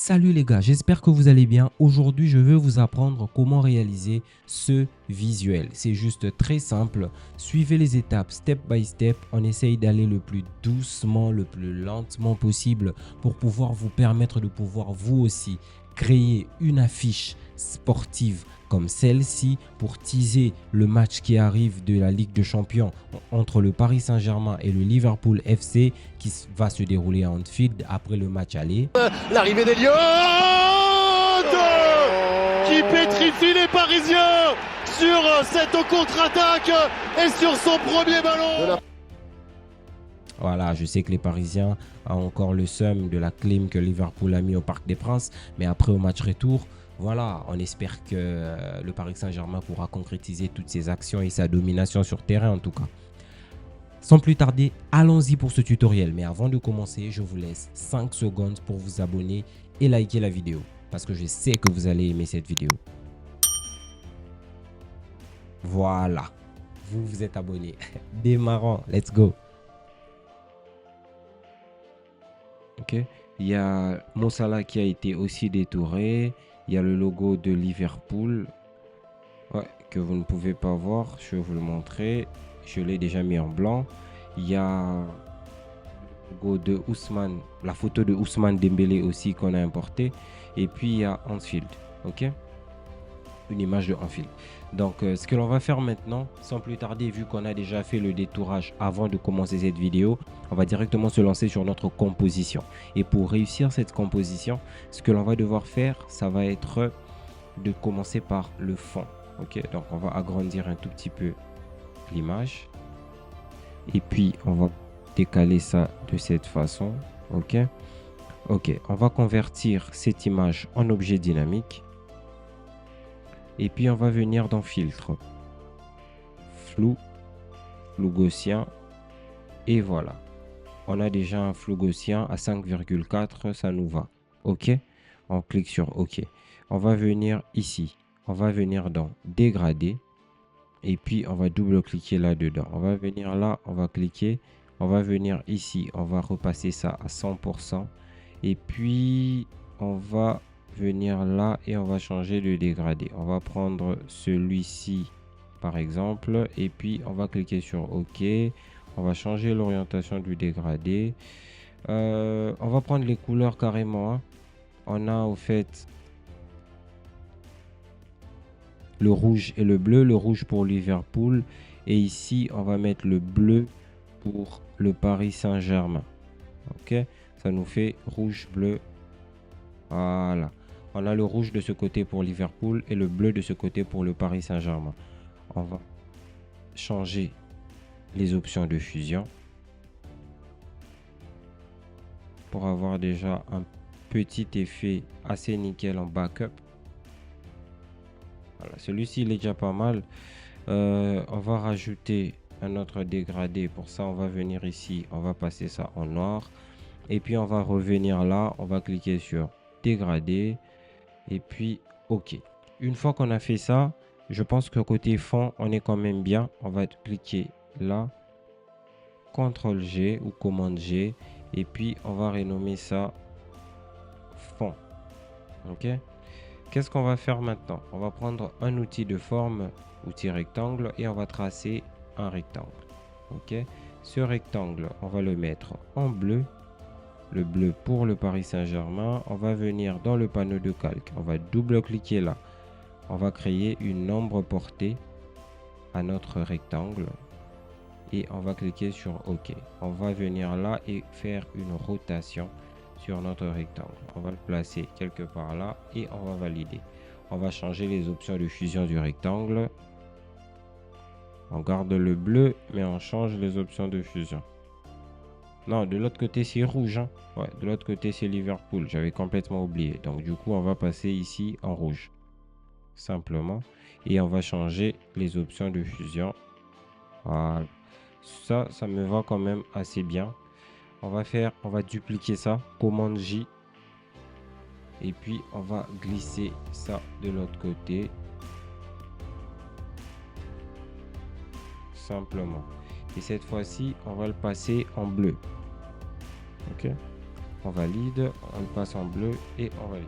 Salut les gars, j'espère que vous allez bien. Aujourd'hui, je vais vous apprendre comment réaliser ce visuel. C'est juste très simple. Suivez les étapes step by step. On essaye d'aller le plus doucement, le plus lentement possible pour pouvoir vous permettre de pouvoir vous aussi créer une affiche sportive comme celle-ci pour teaser le match qui arrive de la Ligue des Champions entre le Paris Saint-Germain et le Liverpool FC qui va se dérouler à Anfield après le match aller. L'arrivée d'Eliott qui pétrifie les Parisiens sur cette contre-attaque et sur son premier ballon. Voilà, je sais que les Parisiens ont encore le seum de la clim que Liverpool a mis au Parc des Princes, mais après au match retour, voilà, on espère que le Paris Saint-Germain pourra concrétiser toutes ses actions et sa domination sur terrain en tout cas. Sans plus tarder, allons-y pour ce tutoriel. Mais avant de commencer, je vous laisse 5 secondes pour vous abonner et liker la vidéo. Parce que je sais que vous allez aimer cette vidéo. Voilà. Vous vous êtes abonné. Démarrons. Let's go. Ok. Il y a Mo Salah qui a été aussi détouré. Il y a le logo de Liverpool. Ouais, que vous ne pouvez pas voir. Je vais vous le montrer. Je l'ai déjà mis en blanc. Il y a le logo de Ousmane, la photo de Ousmane Dembélé aussi qu'on a importé. Et puis il y a Anfield. Ok, une image de Anfield. Donc ce que l'on va faire maintenant, sans plus tarder, vu qu'on a déjà fait le détourage avant de commencer cette vidéo, on va directement se lancer sur notre composition. Et pour réussir cette composition, ce que l'on va devoir faire, ça va être de commencer par le fond. Ok, donc on va agrandir un tout petit peu l'image. Et puis on va décaler ça de cette façon. Ok, on va convertir cette image en objet dynamique. Et puis on va venir dans filtre, flou gaussien, et voilà, on a déjà un flou gaussien à 5,4, ça nous va. Ok, on clique sur ok. On va venir ici, on va venir dans dégradé, et puis on va double cliquer là dedans. On va venir là, on va cliquer, on va venir ici, on va repasser ça à 100%, et puis on va venir là et on va changer de dégradé. On va prendre celui-ci par exemple, et puis on va cliquer sur ok. On va changer l'orientation du dégradé. On va prendre les couleurs carrément, hein. On a au fait le rouge et le bleu, le rouge pour Liverpool, et ici on va mettre le bleu pour le Paris Saint-Germain. Ok, ça nous fait rouge, bleu. Voilà, on a le rouge de ce côté pour Liverpool et le bleu de ce côté pour le Paris Saint-Germain. On va changer les options de fusion pour avoir déjà un petit effet assez nickel en backup. Voilà, celui-ci il est déjà pas mal. On va rajouter un autre dégradé. Pour ça on va venir ici, on va passer ça en noir, et puis on va revenir là, on va cliquer sur dégradé, et puis ok. Une fois qu'on a fait ça, je pense que côté fond on est quand même bien. On va cliquer là, CTRL G ou commande G, et puis on va renommer ça fond. Ok, qu'est-ce qu'on va faire maintenant? On va prendre un outil de forme, outil rectangle, et on va tracer un rectangle. Ok, ce rectangle on va le mettre en bleu, le bleu pour le Paris Saint-Germain. On va venir dans le panneau de calque, on va double cliquer là, on va créer une ombre portée à notre rectangle et on va cliquer sur ok. On va venir là et faire une rotation sur notre rectangle. On va le placer quelque part là et on va valider. On va changer les options de fusion du rectangle. On garde le bleu mais on change les options de fusion. Non, de l'autre côté c'est rouge, hein. Ouais, de l'autre côté c'est Liverpool, j'avais complètement oublié. Donc du coup on va passer ici en rouge simplement et on va changer les options de fusion. Voilà, ça me va quand même assez bien. On va dupliquer ça, commande J, et puis on va glisser ça de l'autre côté simplement, et cette fois-ci on va le passer en bleu. Ok, on valide, on le passe en bleu et on valide.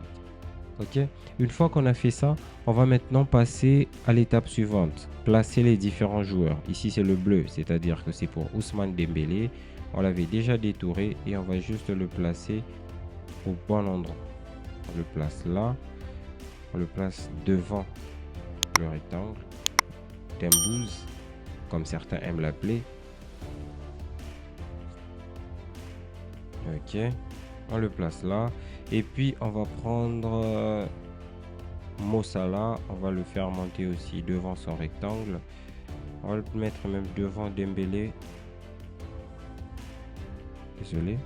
Ok, une fois qu'on a fait ça, on va maintenant passer à l'étape suivante, placer les différents joueurs. Ici c'est le bleu, c'est-à-dire que c'est pour Ousmane Dembélé. On l'avait déjà détouré et on va juste le placer au bon endroit. On le place là, on le place devant le rectangle, Dembouz, comme certains aiment l'appeler. Ok, on le place là. Et puis on va prendre Mo Salah, on va le faire monter aussi devant son rectangle. On va le mettre même devant Dembélé. Désolé.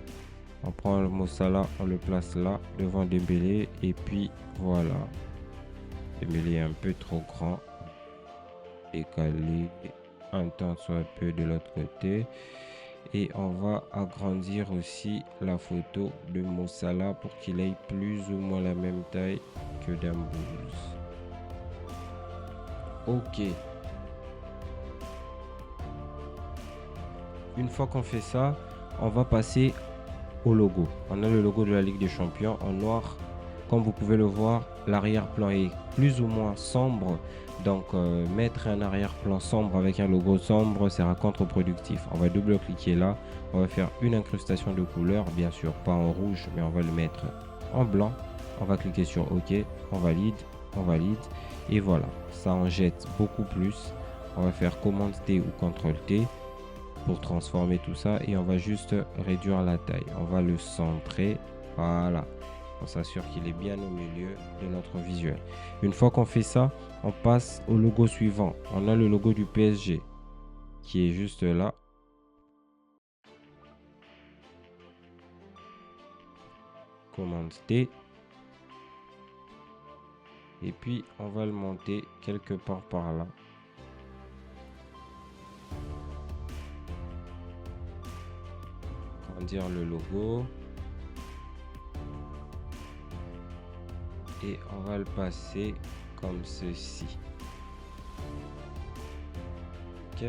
On prend le Mo Salah, on le place là devant Dembélé. Et puis voilà. Dembélé est un peu trop grand. Décaler un temps soit un peu de l'autre côté. Et on va agrandir aussi la photo de Mo Salah pour qu'il ait plus ou moins la même taille que Dembouz. Ok. Une fois qu'on fait ça, on va passer au logo. On a le logo de la Ligue des Champions en noir. Comme vous pouvez le voir, l'arrière-plan est plus ou moins sombre. Donc mettre un arrière-plan sombre avec un logo sombre sera contre-productif. On va double-cliquer là. On va faire une incrustation de couleur. Bien sûr, pas en rouge, mais on va le mettre en blanc. On va cliquer sur OK. On valide. On valide. Et voilà. Ça en jette beaucoup plus. On va faire commande T ou CTRL T pour transformer tout ça. Et on va juste réduire la taille. On va le centrer. Voilà. On s'assure qu'il est bien au milieu de notre visuel. Une fois qu'on fait ça, on passe au logo suivant. On a le logo du PSG qui est juste là. Commande T. Et puis, on va le monter quelque part par là. Grandir le logo. Et on va le passer comme ceci. Ok.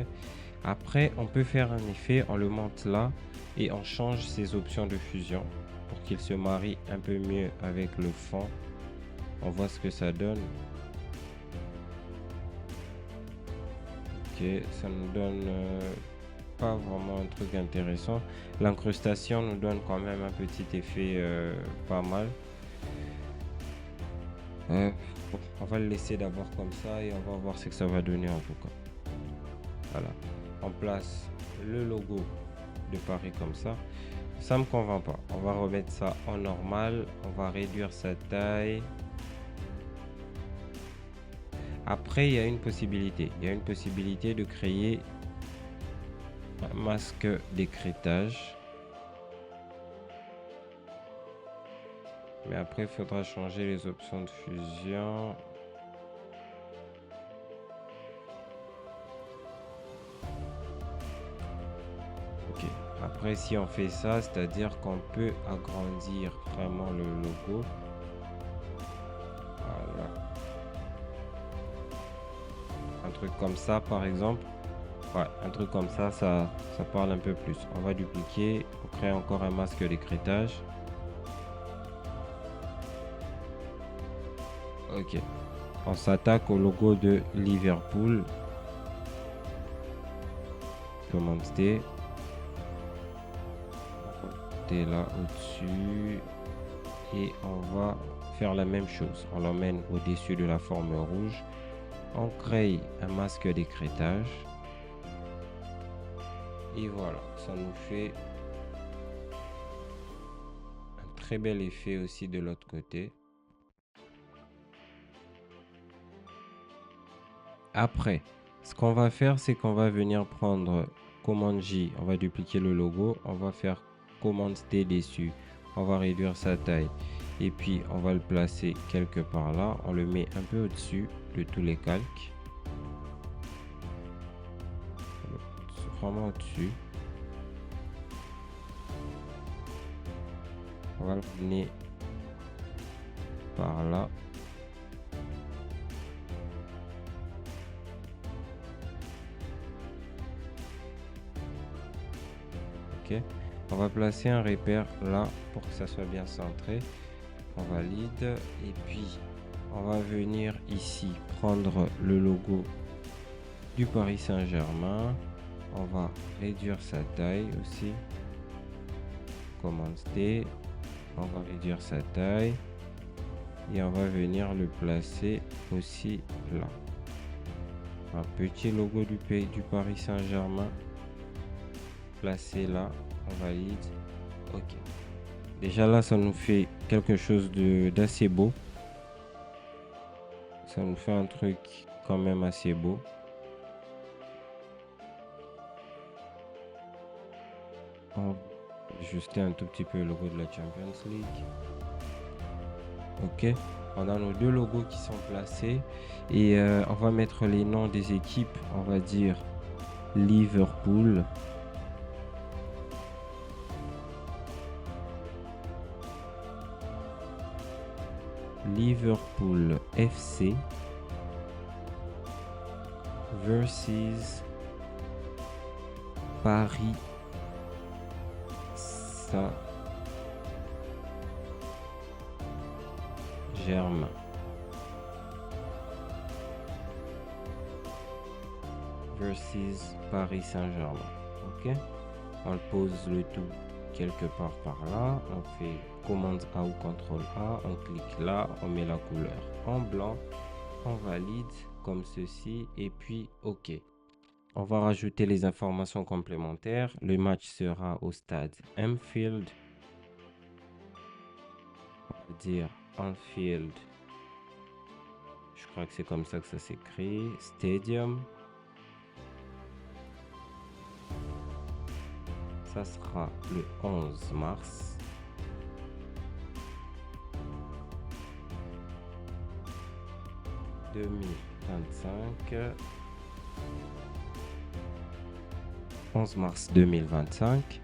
Après, on peut faire un effet, on le monte là et on change ses options de fusion pour qu'il se marie un peu mieux avec le fond. On voit ce que ça donne. Ok, ça nous donne pas vraiment un truc intéressant. L'incrustation nous donne quand même un petit effet pas mal. On va le laisser d'abord comme ça et on va voir ce que ça va donner en tout cas. Voilà, on place le logo de Paris comme ça. Ça me convainc pas. On va remettre ça en normal. On va réduire sa taille. Après, il y a une possibilité. Il y a une possibilité de créer un masque d'écrêtage. Mais après, il faudra changer les options de fusion. Ok. Après, si on fait ça, c'est-à-dire qu'on peut agrandir vraiment le logo. Voilà. Un truc comme ça, par exemple. Ouais, un truc comme ça, ça parle un peu plus. On va dupliquer. On crée encore un masque d'écrêtage. Ok, on s'attaque au logo de Liverpool. Commande T. T là au-dessus. Et on va faire la même chose. On l'emmène au-dessus de la forme rouge. On crée un masque d'écrêtage. Et voilà, ça nous fait un très bel effet aussi de l'autre côté. Après, ce qu'on va faire, c'est qu'on va venir prendre commande J, on va dupliquer le logo, on va faire commande T dessus, on va réduire sa taille et puis on va le placer quelque part là, on le met un peu au-dessus de tous les calques, vraiment au-dessus. On va le mener par là. Ok. On va placer un repère là pour que ça soit bien centré. On valide et puis on va venir ici prendre le logo du Paris Saint-Germain. On va réduire sa taille aussi. Commande T. On va réduire sa taille et on va venir le placer aussi là. Un petit logo du Paris Saint-Germain placé là. On valide. Ok. Déjà là, ça nous fait quelque chose d'assez beau. Ça nous fait un truc quand même assez beau. On va ajuster un tout petit peu le logo de la Champions League. Ok. On a nos deux logos qui sont placés. Et on va mettre les noms des équipes. On va dire Liverpool. Liverpool FC versus Paris Saint-Germain. Versus Paris Saint-Germain. Ok. On pose le tout quelque part par là. On fait commande A ou CTRL A. On clique là. On met la couleur en blanc. On valide comme ceci. Et puis OK. On va rajouter les informations complémentaires. Le match sera au stade Anfield. On va dire Anfield. Je crois que c'est comme ça que ça s'écrit. Stadium. Ça sera le 11 mars. « 2025. 11 mars 2025.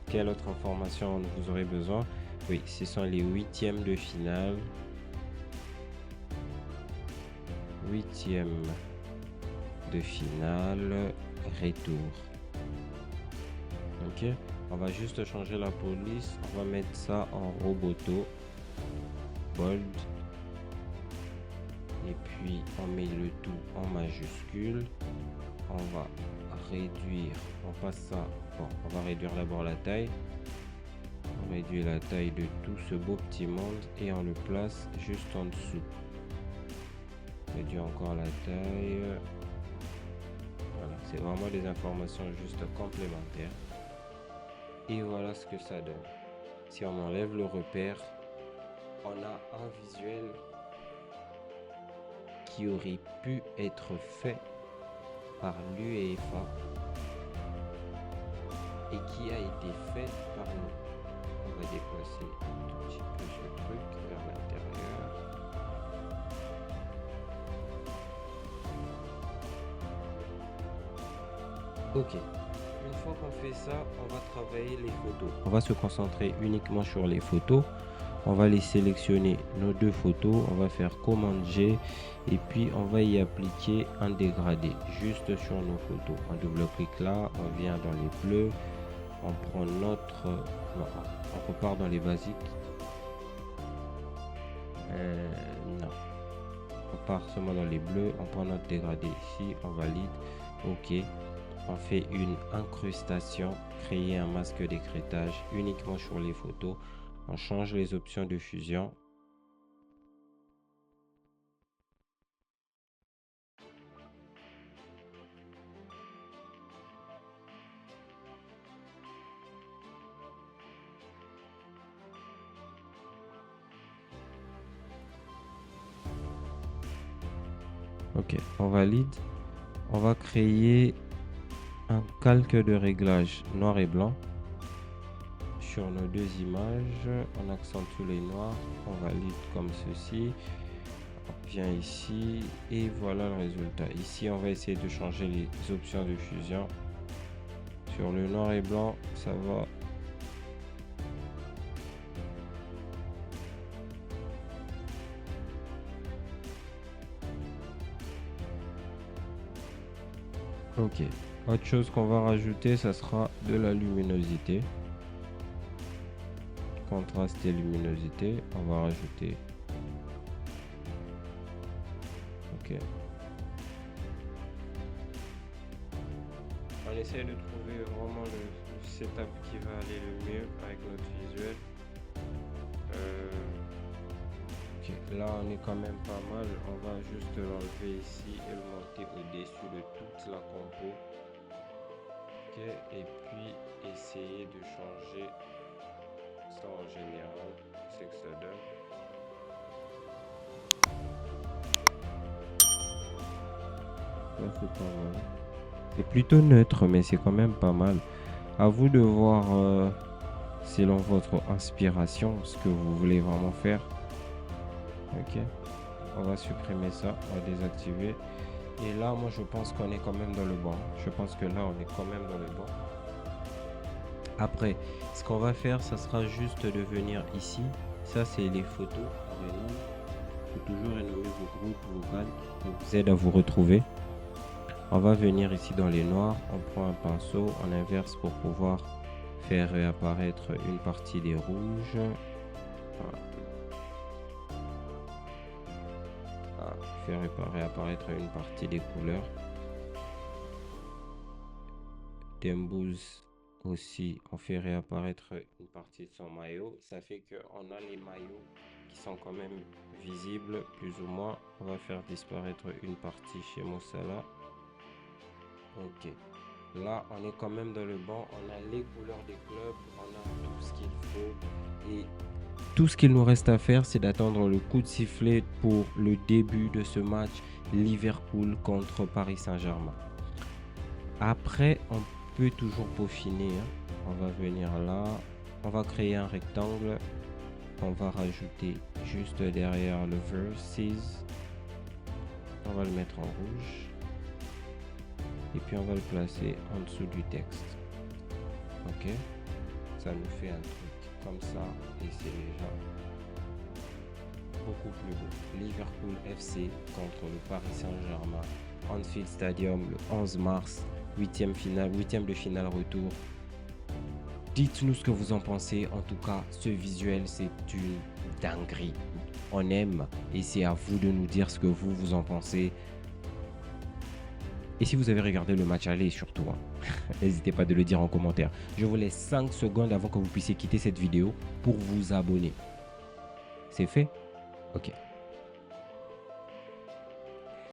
Quelle autre information vous aurez besoin? Oui, ce sont les huitièmes de finale. Huitièmes de finale, retour. Ok, on va juste changer la police. On va mettre ça en roboto. Bold. Et puis on met le tout en majuscule. On va réduire, on passe ça, bon, on va réduire d'abord la taille. On réduit la taille de tout ce beau petit monde et on le place juste en dessous. On réduit encore la taille. Voilà, c'est vraiment des informations juste complémentaires. Et voilà ce que ça donne. Si on enlève le repère, on a un visuel qui aurait pu être fait par l'UEFA et qui a été fait par nous. On va déplacer un tout petit peu ce truc vers l'intérieur. Ok. Une fois qu'on fait ça, on va travailler les photos. On va se concentrer uniquement sur les photos. On va les sélectionner, nos deux photos. On va faire commande G et puis on va y appliquer un dégradé juste sur nos photos. On double-clique là, on vient dans les bleus. On prend notre... non, on repart dans les basiques. Non. On part seulement dans les bleus. On prend notre dégradé ici. On valide. OK. On fait une incrustation. Créer un masque d'écrêtage uniquement sur les photos. On change les options de fusion. Ok, on valide. On va créer un calque de réglage noir et blanc. Sur nos deux images, on accentue les noirs, on valide comme ceci. On vient ici et voilà le résultat. Ici, on va essayer de changer les options de fusion. Sur le noir et blanc, ça va. Ok, Autre chose qu'on va rajouter, ça sera de la luminosité. Contraste et luminosité, on va rajouter. Ok. On essaie de trouver vraiment le setup qui va aller le mieux avec notre visuel. Ok, là on est quand même pas mal. On va juste l'enlever ici et le monter au-dessus de toute la compo. Ok, et puis essayer de changer ça en général, c'est que ça donne. Ça c'est pas mal. C'est plutôt neutre, mais c'est quand même pas mal. À vous de voir selon votre inspiration ce que vous voulez vraiment faire. Ok, on va supprimer ça, on va désactiver. Et là, moi, je pense qu'on est quand même dans le bon. Je pense que là, on est quand même dans le bon. Après, ce qu'on va faire, ça sera juste de venir ici. Ça, c'est les photos. Il faut toujours renommer vos groupes vocales qui vous aident à vous retrouver. On va venir ici dans les noirs. On prend un pinceau, on inverse pour pouvoir faire réapparaître une partie des rouges. Voilà. Faire réapparaître une partie des couleurs. Dembooz aussi, on fait réapparaître une partie de son maillot. Ça fait qu'on a les maillots qui sont quand même visibles, plus ou moins. On va faire disparaître une partie chez Mo Salah. Ok. Là, on est quand même dans le bon. On a les couleurs des clubs, on a tout ce qu'il faut. Et tout ce qu'il nous reste à faire, c'est d'attendre le coup de sifflet pour le début de ce match Liverpool contre Paris Saint-Germain. Après, on peut toujours peaufiner. On va venir là. On va créer un rectangle. On va rajouter juste derrière le versus. On va le mettre en rouge. Et puis on va le placer en dessous du texte. Ok. Ça nous fait un truc comme ça et c'est déjà beaucoup plus beau. Liverpool FC contre le Paris Saint-Germain, Anfield Stadium le 11 mars, huitième de finale retour. Dites-nous ce que vous en pensez. En tout cas, ce visuel, c'est une dinguerie. On aime et c'est à vous de nous dire ce que vous en pensez. Et si vous avez regardé le match aller surtout, n'hésitez pas de le dire en commentaire. Je vous laisse 5 secondes avant que vous puissiez quitter cette vidéo pour vous abonner. C'est fait? Ok.